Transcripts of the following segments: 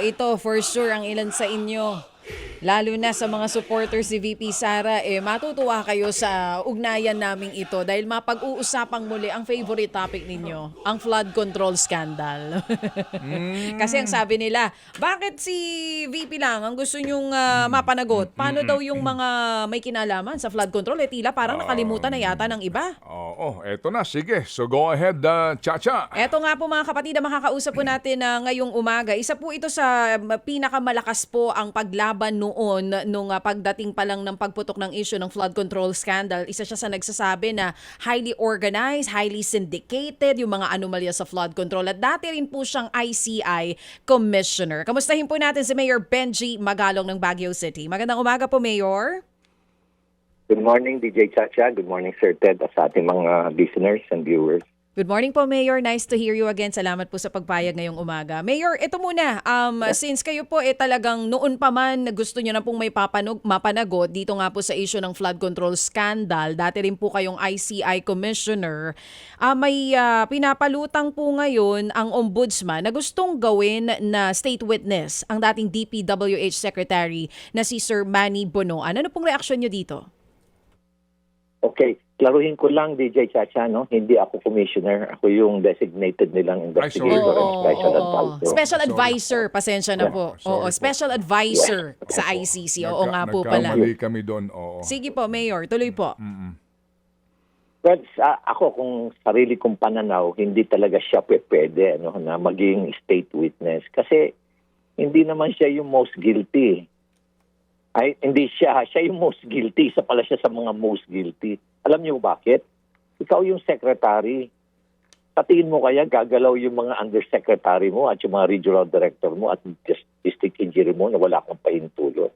ito for sure ang ilan sa inyo. Lalo na sa mga supporters si VP Sara, matutuwa kayo sa ugnayan naming ito dahil mapag-uusapang muli ang favorite topic ninyo, ang flood control scandal. Kasi ang sabi nila, bakit si VP lang ang gusto nyong mapanagot? Paano daw yung mga may kinalaman sa flood control? Tila parang nakalimutan na yata ng iba. Oo, eto na. Sige. So go ahead, Chacha. Eto nga po mga kapatid, ang makakausap po natin ngayong umaga. Isa po ito sa pinakamalakas po ang paglaban noon nung pagdating pa lang ng pagputok ng issue ng flood control scandal. Isa siya sa nagsasabi na highly organized, highly syndicated yung mga anomalya sa flood control. At dati rin po siyang ICI Commissioner. Kamustahin po natin si Mayor Benji Magalong ng Baguio City. Magandang umaga po, Mayor. Good morning, DJ Chacha. Good morning, Sir Ted, at sa ating mga listeners and viewers. Good morning po, Mayor. Nice to hear you again. Salamat po sa pagpayag ngayong umaga. Mayor, ito muna. Since kayo po talagang noon pa man gusto nyo na pong may mapanagot dito nga po sa issue ng flood control scandal, dati rin po kayong ICI Commissioner, may pinapalutang po ngayon ang Ombudsman na gustong gawin na state witness ang dating DPWH Secretary na si Sir Manny Bonoan. Ano pong reaksyon nyo dito? Okay, klaruhin ko lang, DJ Chacha, no? Hindi ako commissioner. Ako yung designated nilang investigator and special advisor. Special advisor, pasensya na po. Sorry Oo, po. special advisor sa ICC. Oo nga po pala. Nagkamali kami doon. Oo. Sige po, Mayor. Tuloy po. But ako, kung sarili kong pananaw, hindi talaga siya pwede na maging state witness. Kasi hindi naman siya yung most guilty. Ay, hindi siya yung most guilty. Isa pala siya sa mga most guilty. Alam niyo bakit? Ikaw yung secretary. Sa tingin mo kaya gagalaw yung mga undersecretary mo at yung mga regional director mo at district engineer mo na wala kang pahintulot.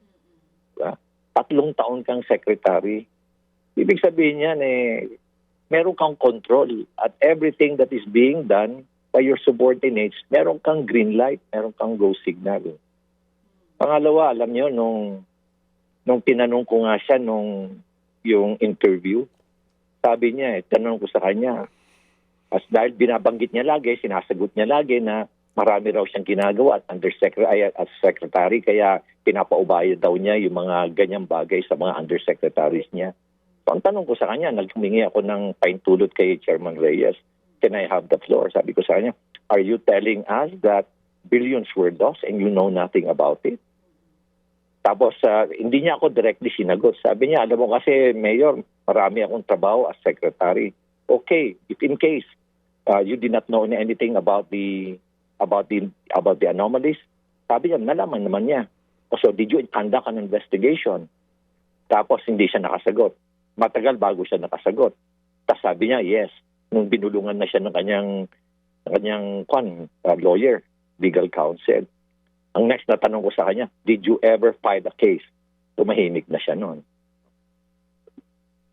Diba? 3 taon kang secretary. Ibig sabihin yan, meron kang control at everything that is being done by your subordinates, meron kang green light, meron kang go signal. Pangalawa, alam niyo, nung tinanong ko nga siya yung interview, sabi niya, tanong ko sa kanya, dahil binabanggit niya lagi, sinasagot niya lagi na marami raw siyang ginagawa as secretary, kaya pinapaubayan daw niya yung mga ganyang bagay sa mga undersecretaries niya. So ang tanong ko sa kanya, naghumingi ako ng paintulot kay Chairman Reyes, can I have the floor? Sabi ko sa kanya, are you telling us that billions were lost and you know nothing about it? Tapos, hindi niya ako directly sinagot. Sabi niya, alam mo kasi, Mayor, marami akong trabaho as secretary. Okay, if in case you did not know anything about the anomalies, sabi niya, nalaman naman niya. So, did you conduct an investigation? Tapos, hindi siya nakasagot. Matagal bago siya nakasagot. Tapos sabi niya, yes. Nung binulungan na siya ng kanyang lawyer, legal counsel. Ang next na tanong ko sa kanya, did you ever file a case? Tumahimik na siya noon.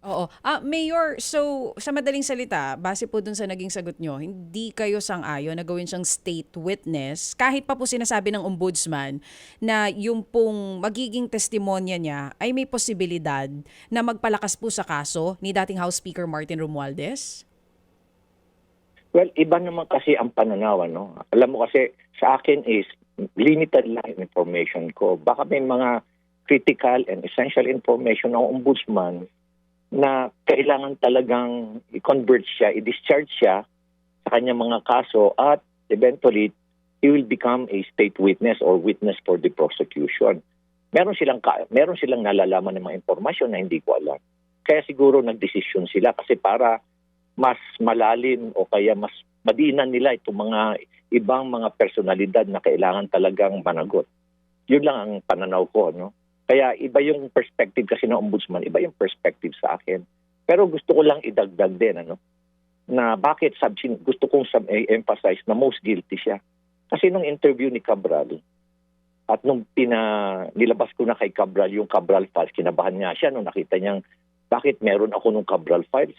Oo. Mayor, so sa madaling salita, base po dun sa naging sagot nyo, hindi kayo sang-ayon na gawin siyang state witness kahit pa po sinasabi ng ombudsman na yung pong magiging testimonya niya ay may posibilidad na magpalakas po sa kaso ni dating House Speaker Martin Romualdez? Well, iba naman kasi ang pananaw, no? Alam mo kasi, sa akin is limited lang information ko. Baka may mga critical and essential information ng ombudsman na kailangan talagang i-convert siya, i-discharge siya sa kanyang mga kaso at eventually he will become a state witness or witness for the prosecution. Meron silang nalalaman ng mga impormasyon na hindi ko alam. Kaya siguro nagdesisyon sila kasi para mas malalim o kaya mas madiinan nila itong mga ibang mga personalidad na kailangan talagang managot. Yun lang ang pananaw ko, no? Kaya iba yung perspective kasi ng ombudsman, iba yung perspective sa akin. Pero gusto ko lang idagdag din, na bakit gusto kong emphasize na most guilty siya. Kasi nung interview ni Cabral, at nung nilabas ko na kay Cabral yung Cabral files, kinabahan nga siya nung nakita niyang bakit meron ako nung Cabral files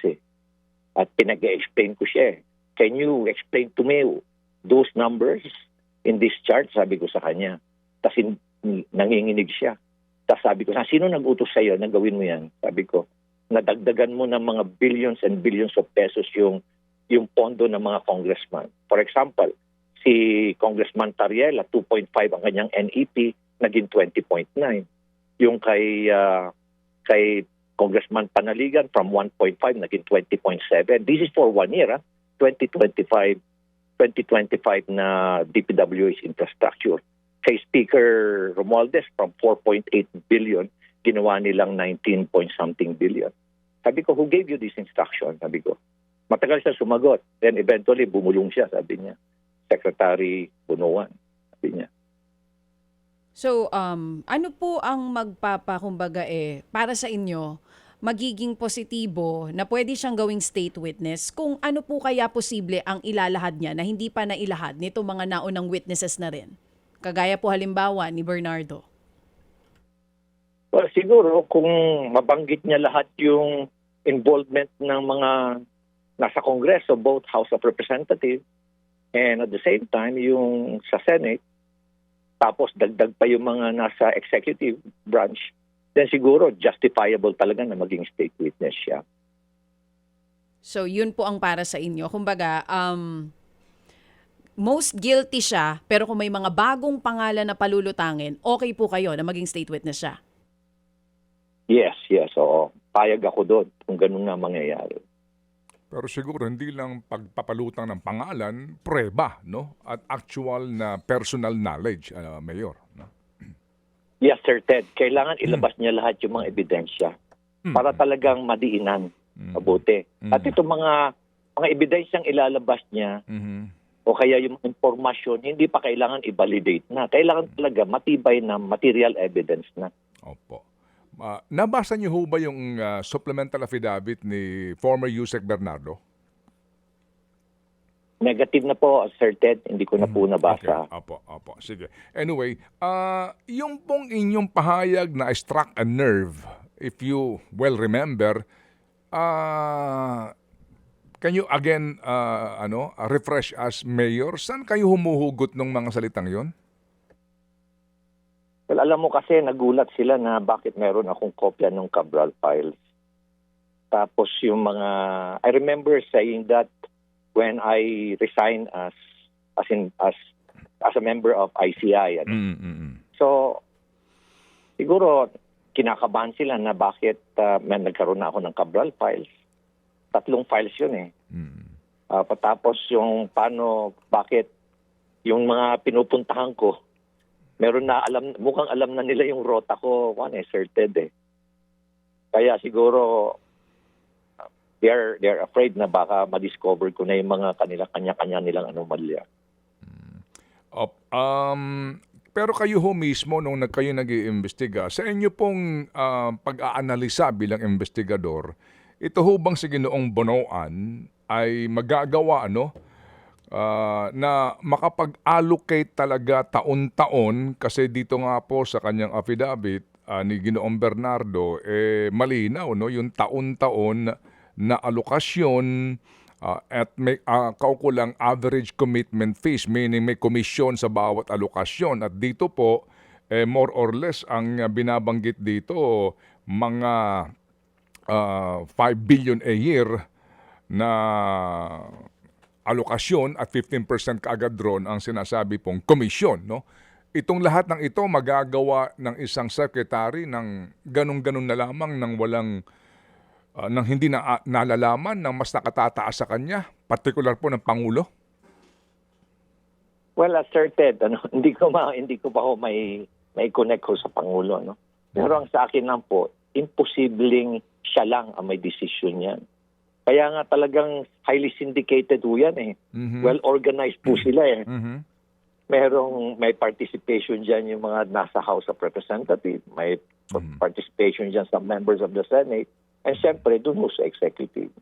At pinag-explain ko siya Can you explain to me those numbers in this chart? Sabi ko sa kanya. Tapos nanginginig siya. Tapos sabi ko, sino nag-utos sa'yo na gawin mo yan? Sabi ko, nadagdagan mo ng mga billions and billions of pesos yung pondo ng mga congressman. For example, Si Congressman Tariela, 2.5 ang kanyang NEP, naging 20.9. Yung kay Congressman Panaligan from 1.5 naging 20.7. This is for 1 year, 2025 na DPWH infrastructure. Kay Speaker Romualdez from 4.8 billion, ginawa nilang 19 point something billion. Sabi ko, who gave you this instruction? Sabi ko, matagal siya sumagot. Then eventually, bumulong siya, sabi niya. Secretary Bunuan, sabi niya. So, ano po ang kumbaga para sa inyo, magiging positibo na pwede siyang gawing state witness kung ano po kaya posible ang ilalahad niya na hindi pa nailahad nito mga naunang witnesses na rin? Kagaya po halimbawa ni Bernardo. Well, siguro kung mabanggit niya lahat yung involvement ng mga nasa Kongreso, both House of Representatives and at the same time yung sa Senate, tapos dagdag pa yung mga nasa executive branch, then siguro justifiable talaga na maging state witness siya. So, yun po ang para sa inyo. Kumbaga, most guilty siya, pero kung may mga bagong pangalan na palulutangin, okay po kayo na maging state witness siya? Yes, oo. Payag ako doon kung ganun nga mangyayari. Pero siguro hindi lang pagpapalutang ng pangalan, prueba, no? At actual na personal knowledge, Mayor. No? Yes, Sir Ted. Kailangan ilabas niya lahat yung mga ebidensya para talagang madiinan. Mabuti. At itong mga ebidensyang ilalabas niya o kaya yung impormasyon, hindi pa kailangan i-validate na. Kailangan talaga matibay na material evidence na. Opo. Nabasa niyo ho ba yung supplemental affidavit ni former Yusek Bernardo? Negative na po, Sir Ted. Hindi ko na po nabasa. Okay. Opo. Sige. Anyway, yung pong inyong pahayag na struck a nerve, if you well remember, can you again refresh us, Mayor? Saan kayo humuhugot ng mga salitang yon? Well, alam mo kasi nagulat sila na bakit meron akong kopya ng Cabral files. Tapos yung mga, I remember saying that when I resigned as a member of ICI. So, siguro kinakabahan sila na bakit may nagkaroon na ako ng Cabral files. 3 files yun eh. Patapos yung bakit yung mga pinupuntahan ko, meron na mukhang alam na nila yung rota ko, Sir Ted eh. Kaya siguro they're afraid na baka ma-discover ko na yung mga kanya-kanya nilang anomalya. Pero kayo ho mismo nung kayo nag-iimbestiga, sa inyo pong pag-aanalisa bilang investigador, ito ho bang si Ginoong Bonoan ay magagawa na makapag-allocate talaga taon-taon kasi dito nga po sa kanyang affidavit ni Ginoong Bernardo malinaw yung taon-taon na alokasyon at may kaukulang average commitment fees, meaning may komisyon sa bawat alokasyon at dito po more or less ang binabanggit dito mga 5 billion a year na alokasyon at 15% kaagad ron ang sinasabi pong komisyon, no? Itong lahat ng ito magagawa ng isang secretary ng ganun-ganun na lamang ng walang nang hindi na nalalaman ng mas nakatataas sa kanya, particular po ng Pangulo? Well, Sir Ted, hindi ko pa ho may connect ko sa Pangulo, no? Pero ang sa akin lang po, imposibleng siya lang ang may decision yan. Kaya nga talagang highly syndicated po yan eh. Well-organized po sila eh. May participation dyan yung mga nasa House of Representatives. May participation dyan sa members of the Senate. And siyempre, dun ho sa executive.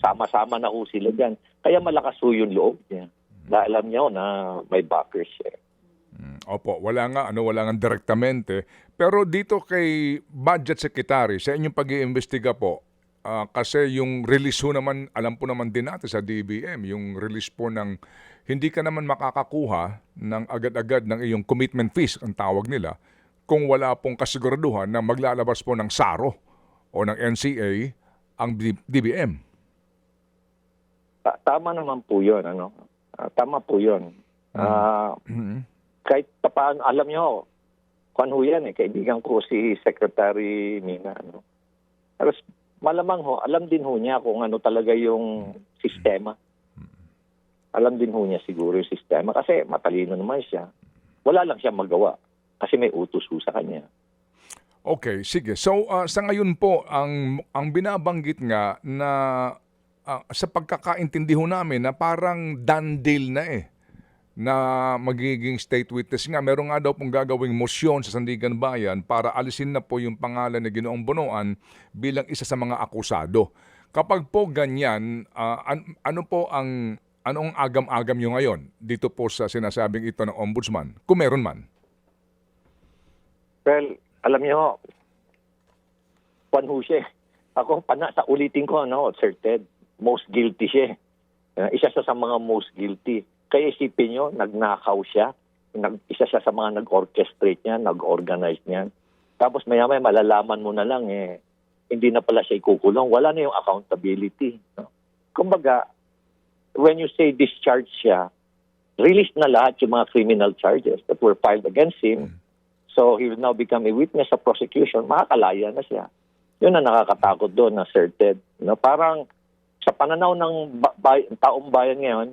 Sama-sama na ho sila dyan. Kaya malakas ho yung loob niya. Dahil alam niyo na may backers siya. Opo, wala nga direktamente. Pero dito kay Budget Secretary, sa inyong pag-iimbestiga po, kasi yung release ho naman, alam po naman din natin sa DBM, yung release po ng hindi ka naman makakakuha ng agad-agad ng iyong commitment fees, ang tawag nila, kung wala pong kasiguraduhan na maglalabas po ng SARO o ng NCA ang DBM. Tama naman po yun. Tama po yun. Kahit paano, alam nyo, kung ho yan kaibigan ko si Secretary Mina. Ano? Pero malamang ho, alam din ho niya kung ano talaga yung sistema. Alam din ho niya siguro yung sistema kasi matalino naman siya. Wala lang siya magawa kasi may utos ho sa kanya. Okay, sige. So sa ngayon po ang binabanggit nga na sa pagkakaintindi ho namin na parang done deal na na magiging state witness nga. Meron nga daw pong gagawing motion sa Sandigan Bayan para alisin na po yung pangalan ni Ginoong Bonoan bilang isa sa mga akusado. Kapag po ganyan, ano po anong agam-agam nyo ngayon dito po sa sinasabing ito ng ombudsman? Kung meron man. Well, alam niyo, siya. Ako, sa ulitin ko, Sir Ted, most guilty siya. Isa siya sa mga most guilty. Kaya isipin niyo, nagnakaw siya. Isa siya sa mga nag-orchestrate niya, nag-organize niya. Tapos maya-maya malalaman mo na lang, hindi na pala siya ikukulong. Wala na yung accountability. No? Kumbaga, when you say discharge siya, release na lahat yung mga criminal charges that were filed against him. So he will now become a witness sa prosecution. Makakalaya na siya. Yun ang nakakatakot doon na Sir Ted. Parang sa pananaw ng taong bayan ngayon,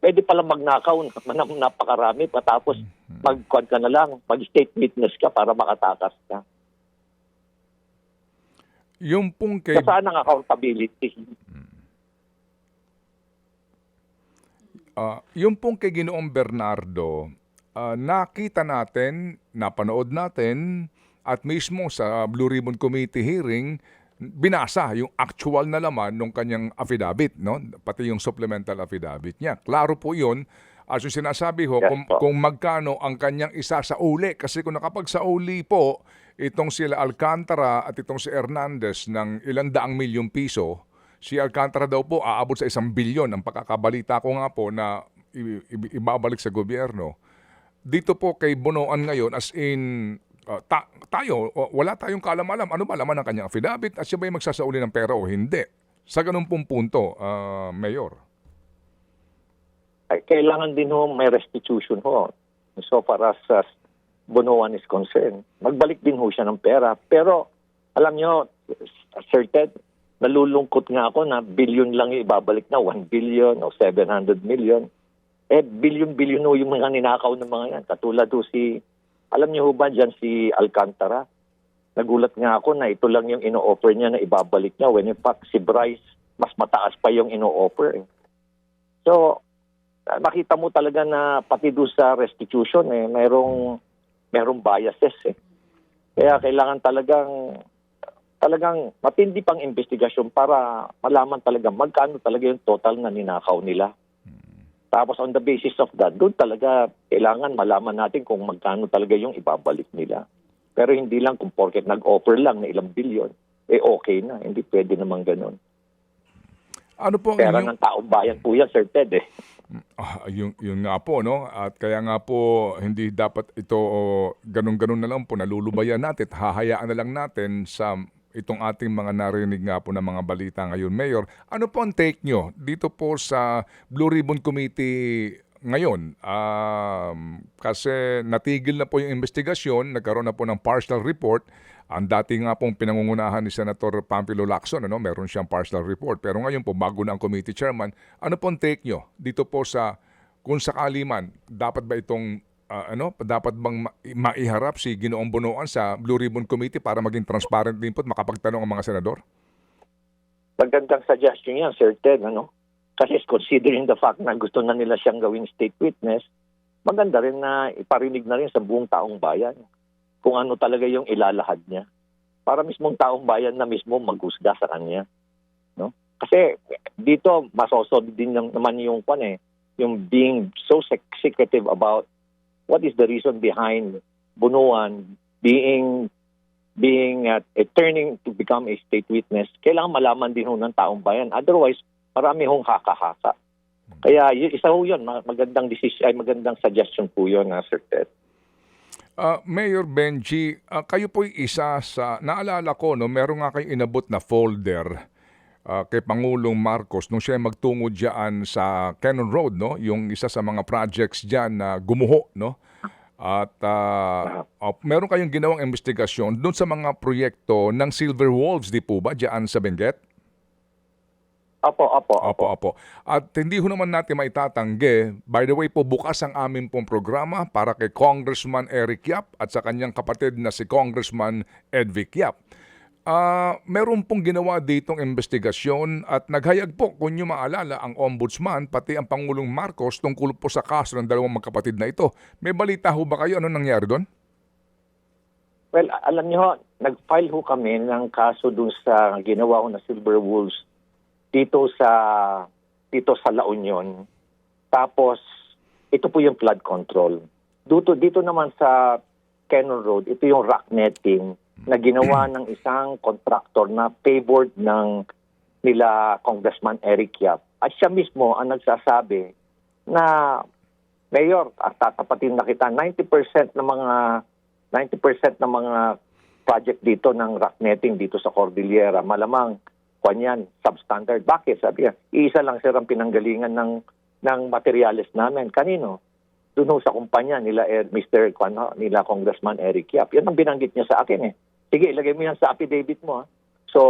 pwede pala magnakaw ng napakarami patapos mag-quad ka na lang, mag-state witness ka para makatakas ka. Yung pong kay... Saan ang accountability? Yung pong kay Ginoong Bernardo, nakita natin, napanood natin, at mismo sa Blue Ribbon Committee hearing, binasa yung actual na laman ng kanyang affidavit, no? Pati yung supplemental affidavit niya. Klaro po yun. As yung sinasabi ho, Yes, kung magkano ang kanyang isa sa uli. Kasi kung nakapagsauli po, itong sila Alcantara at itong si Hernandez ng 100 milyong piso, si Alcantara daw po aabot sa 1 bilyon. Ang pagkakabalita ko nga po na ibabalik sa gobyerno. Dito po kay Bonoan ngayon, as in, wala tayong kaalam-alam. Ano ba laman ng kanyang affidavit at siya ba yung magsasauli ng pera o hindi? Sa ganun pong punto, Mayor. Ay, kailangan din ho may restitution ho. So far as Bonoan is concerned, magbalik din ho siya ng pera. Pero alam nyo, Sir Ted, nalulungkot nga ako na billion lang yung ibabalik na, 1 billion o 700 million. Billion-billion ho yung mga ninakaw ng mga yan. Katulad ho alam niyo ho ba dyan si Alcantara? Nagulat nga ako na ito lang yung ino-offer niya na ibabalik niya when in fact si Bryce mas mataas pa yung ino-offer. So, makita mo talaga na pati doon sa restitution merong biases Kaya kailangan talagang matindi pang investigasyon para malaman talaga magkano talaga yung total na ninakaw nila. Tapos on the basis of that, doon talaga kailangan malaman natin kung magkano talaga yung ibabalik nila. Pero hindi lang kung porket nag-offer lang na ilang bilyon, okay na. Hindi pwede naman ganun. Ano po Pera ng taong bayan po yan, Sir Ted Yung nga po, no? At kaya nga po, hindi dapat ito ganun-ganun na lang po, nalulubayan natin, hahayaan na lang natin sa itong ating mga narinig nga po ng mga balita ngayon. Mayor, ano po ang take nyo dito po sa Blue Ribbon Committee ngayon? Kasi natigil na po yung investigasyon, nagkaroon na po ng partial report. Ang dati nga pong pinangungunahan ni Senator Pampilo Lacson, meron siyang partial report. Pero ngayon po, bago na ang committee chairman, ano po ang take nyo dito po sa kung sakali man, dapat ba itong dapat bang maiharap si Ginoong Bonoan sa Blue Ribbon Committee para maging transparent din po at makapagtanong ang mga senador? Magandang suggestion yan, Sir Ted. Kasi considering the fact na gusto na nila siyang gawing state witness, maganda rin na iparinig na rin sa buong taong bayan kung ano talaga yung ilalahad niya. Para mismong taong bayan na mismo maghusga sa kanya. No? Kasi dito, masosod din naman yung being so secretive about what is the reason behind Bonoan being turning to become a state witness. Kailangan malaman din ho ng taong bayan. Otherwise, marami hong haka-haka. Kaya isa ho yun, magandang decision, magandang suggestion po yun, Sir Ted. Mayor Benji, kayo po'y isa sa, naalala ko, meron nga kayong inabot na folder kay Pangulong Marcos nung siya magtungo diyan sa Cannon Road, no? Yung isa sa mga projects diyan na gumuho, no? At meron kayong ginawang investigasyon doon sa mga proyekto ng Silver Wolves, di po ba, diyan sa Benguet? Opo. At hindi ho naman natin maitatanggi. By the way po, bukas ang amin pong programa para kay Congressman Eric Yap at sa kanyang kapatid na si Congressman Edvic Yap. Meron pong ginawa ditong investigasyon at naghayag po, kung nyo maalala, ang Ombudsman pati ang Pangulong Marcos tungkol po sa kaso ng dalawang magkapatid na ito. May balita ho ba kayo? Ano nangyari doon? Well, alam niyo, nag-file ho kami ng kaso dun sa ginawa ko na Silver Wolves dito sa La Union. Tapos ito po yung flood control. Dito naman sa Cannon Road, ito yung rock netting na ginawa ng isang contractor na favored ng nila Congressman Eric Yap. At siya mismo ang nagsasabi na, Mayor, at tatapatin na kita, 90% ng mga project dito ng rock netting dito sa Cordillera, malamang kanyan, substandard. Bakit? Sabi niya, iisa lang sir ang pinanggalingan ng materials namin. Kanino? Doon sa kumpanya nila nila Congressman Eric Yap. Yan ang binanggit niya sa akin eh. Sige, ilagay mo yan sa affidavit mo. Ha? So,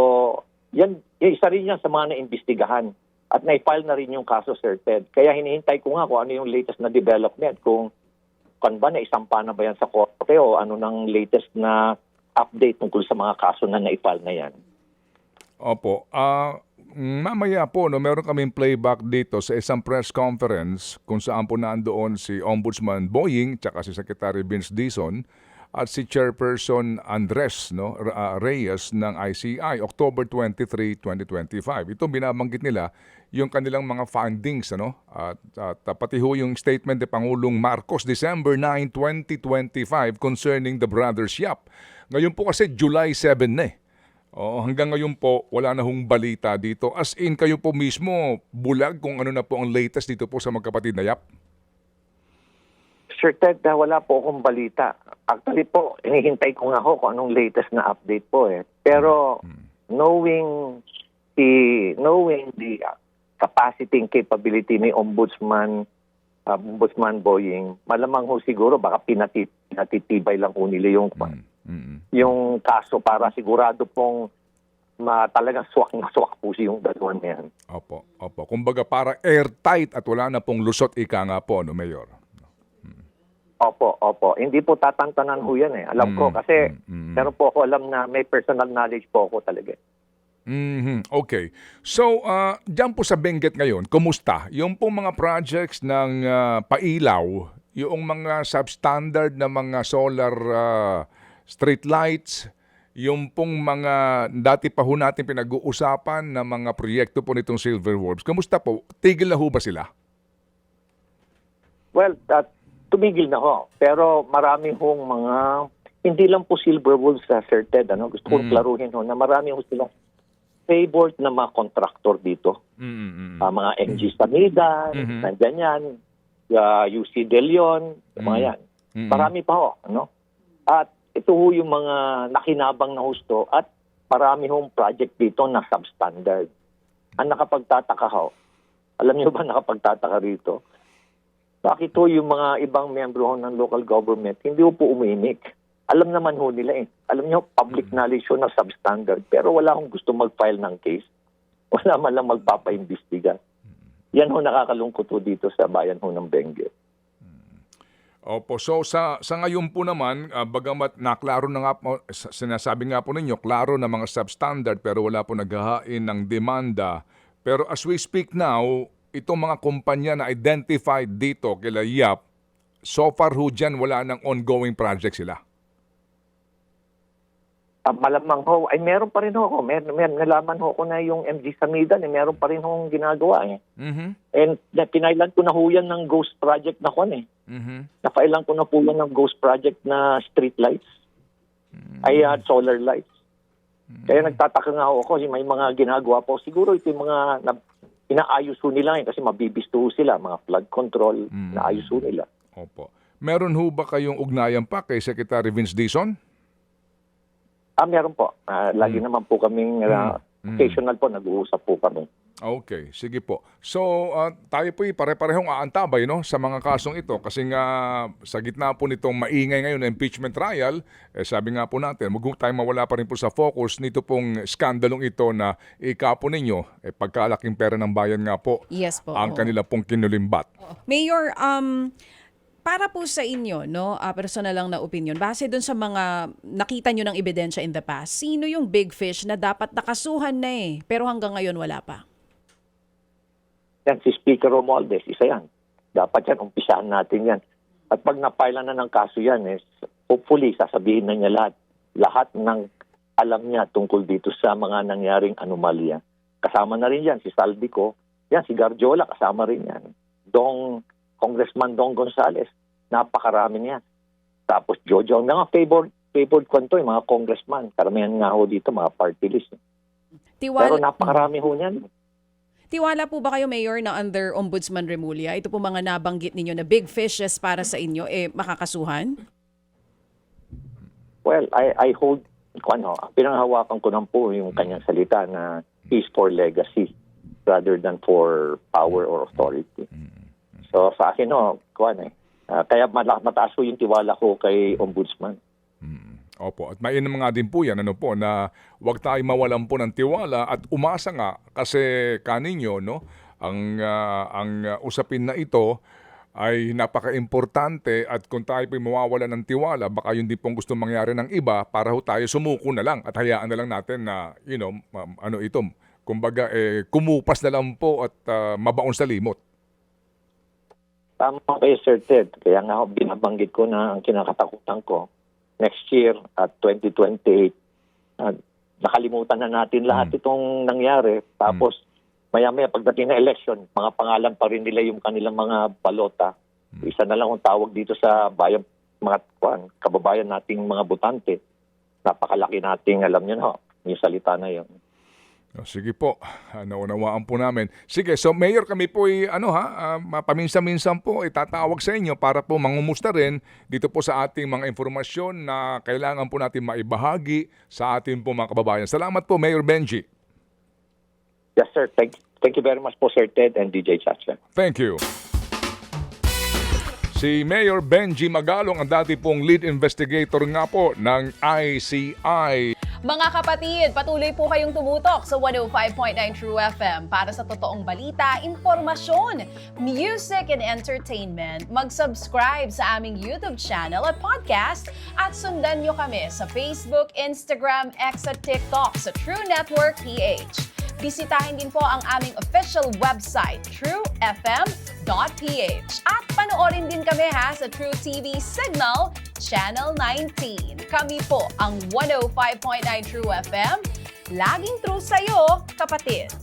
yan isa rin yan sa mga naimbestigahan. At na-file na rin yung kaso, Sir Ted. Kaya hinihintay ko nga kung ano yung latest na development. Kung ba naisampa na ba yan sa korte o ano ng latest na update tungkol sa mga kaso na na-file na yan. Opo. Mamaya po, no, meron kaming playback dito sa isang press conference kung saan po nandoon si Ombudsman Boying tsaka si Secretary Vince Dizon at si Chairperson Andres Reyes ng ICI, October 23, 2025. Ito binabanggit nila yung kanilang mga findings. At pati ho yung statement ni Pangulong Marcos, December 9, 2025 concerning the Brothers Yap. Ngayon po kasi July 7 na eh. Hanggang ngayon po, wala na hong balita dito. As in, kayo po mismo bulag kung ano na po ang latest dito po sa magkapatid na Yap? Sir Ted, wala po akong balita. Actually po, hinihintay ko nga ho kung anong latest na update po eh. Pero knowing the capacity and capability ni Ombudsman Boying, malamang ho siguro baka pinatitibay lang ho nila yung kaso para sigurado pong talagang swak na swak po yung dalawan na yan. Opo. Kumbaga para airtight at wala na pong lusot ika nga po, Mayor? Opo. Hindi po tatantanan ho yan eh. Alam ko kasi meron po ako alam na may personal knowledge po ako talaga. Okay. So, dyan po sa Benguet ngayon, kumusta? Yung pong mga projects ng pailaw, yung mga substandard na mga solar street lights, yung pong mga dati pa ho natin pinag-uusapan na mga proyekto po nitong Silver Wolves, kumusta po? Tigil na ho ba sila? Well, tumigil na ho. Pero marami hong mga, hindi lang po Silver Wolves, Sir Ted, gusto kong klaruhin ho, na marami ho silang favored na mga contractor dito. Mga MG Sanida, nandyan yan, UC De Leon, mga yan. Marami pa ho. At ito ho yung mga nakinabang na husto at marami hong project dito na substandard. Ang nakapagtataka ho, alam niyo ba nakapagtataka rito? Bakit ho yung mga ibang membro ho ng local government hindi ho po umimik? Alam naman ho nila eh. Alam niyo, public knowledge ho na substandard pero wala hong gusto mag-file ng case. Wala man lang magpapaimbestiga. Yan ho nakakalungkot ho dito sa bayan ho ng Benguet. Opo, so sa ngayon po naman, bagamat naklaro na nga po, sinasabi nga po ninyo, klaro na mga substandard pero wala po naghahain ng demanda. Pero as we speak now, itong mga kumpanya na identified dito kila Yap, so far ho dyan wala nang ongoing project sila. Malamang ho, ay meron pa rin ho ako. Nalaman ho ko na yung MG Samidan, meron pa rin hong ginagawa eh. And pinailan ko na ho yan ng ghost project na kwan eh. Napailan ko na po yan ng ghost project na street lights. Ay solar lights. Kaya nagtataka nga ho ako, may mga ginagawa po. Siguro ito yung mga inaayos ho nila kasi mabibisto ho sila, mga flood control, naayos ho nila. Opo. Meron ho ba kayong ugnayan pa kay Secretary Vince Dizon? Meron po. Lagi naman po kaming Occasional po, nag-uusap po kami. Okay, sige po. So, tayo po pare-parehong aantabay no, sa mga kasong ito kasi nga sa gitna po nitong maingay ngayon na impeachment trial, sabi nga po natin, huwag tayong mawala pa rin po sa focus nito pong skandalong ito na ikapo ninyo, pagkalaking pera ng bayan nga po, Yes po. ang Oo. kanila pong kinulimbat. Mayor, para po sa inyo, no, personal lang na opinion, base dun sa mga nakita nyo ng ebidensya in the past, sino yung big fish na dapat nakasuhan na pero hanggang ngayon wala pa? Yan, si Speaker Romualdez, isa yan. Dapat yan, umpisahan natin yan. At pag napila na ng kaso yan, hopefully, sasabihin na niya lahat. Lahat ng alam niya tungkol dito sa mga nangyaring anomalya. Kasama na rin yan, si Saldico. Yan, si Garjola, kasama rin yan. Congressman Dong Gonzales, napakarami niya. Tapos Jojo, mga favored kwento, yung mga congressman. Karamihan nga ho dito, mga party list. Pero napakarami ho niyan. Tiwala po ba kayo, Mayor, na under Ombudsman Remulla, ito po mga nabanggit ninyo na big fishes para sa inyo, makakasuhan? Well, I hold, pinanghawakan ko lang po yung kanyang salita na peace for legacy rather than for power or authority. So sa akin, kaya mataas po yung tiwala ko kay Ombudsman. Opo, at mainam nga din po yan na huwag tayo mawalan po ng tiwala at umasa nga kasi kaninyo ang usapin na ito ay napaka-importante at kung tayo po mawawala ng tiwala baka yun din pong gusto mangyari ng iba para ho tayo sumuko na lang at hayaan na lang natin na kumbaga kumupas na lang po at mabaon sa limot. Tama kayo, Sir Ted. Kaya nga binabanggit ko na ang kinakatakutan ko next year at 2028, nakalimutan na natin lahat itong nangyari. Tapos, maya-maya pagdating na election, mga pangalan pa rin nila yung kanilang mga balota. Isa na lang ang tawag dito sa bayan, mga kababayan nating mga botante. Napakalaki nating, alam nyo na, yung salita na yun. Sige po, naunawaan po namin. Sige, so Mayor, kami po paminsan-minsan po itatawag sa inyo para po mangumusta rin dito po sa ating mga informasyon na kailangan po natin maibahagi sa ating po mga kababayan. Salamat po, Mayor Benji. Yes, sir. Thank you very much po, Sir Ted and DJ Chacha. Thank you. Si Mayor Benji Magalong ang dati pong lead investigator nga po ng ICI. Mga kapatid, patuloy po kayong tumutok sa 105.9 True FM para sa totoong balita, impormasyon, music and entertainment. Mag-subscribe sa aming YouTube channel at podcast at sundan nyo kami sa Facebook, Instagram, X at TikTok sa True Network PH. Bisitahin din po ang aming official website, truefm.ph. At panoorin din kami sa True TV Signal, Channel 19. Kami po ang 105.9 True FM. Laging true sa'yo, kapatid.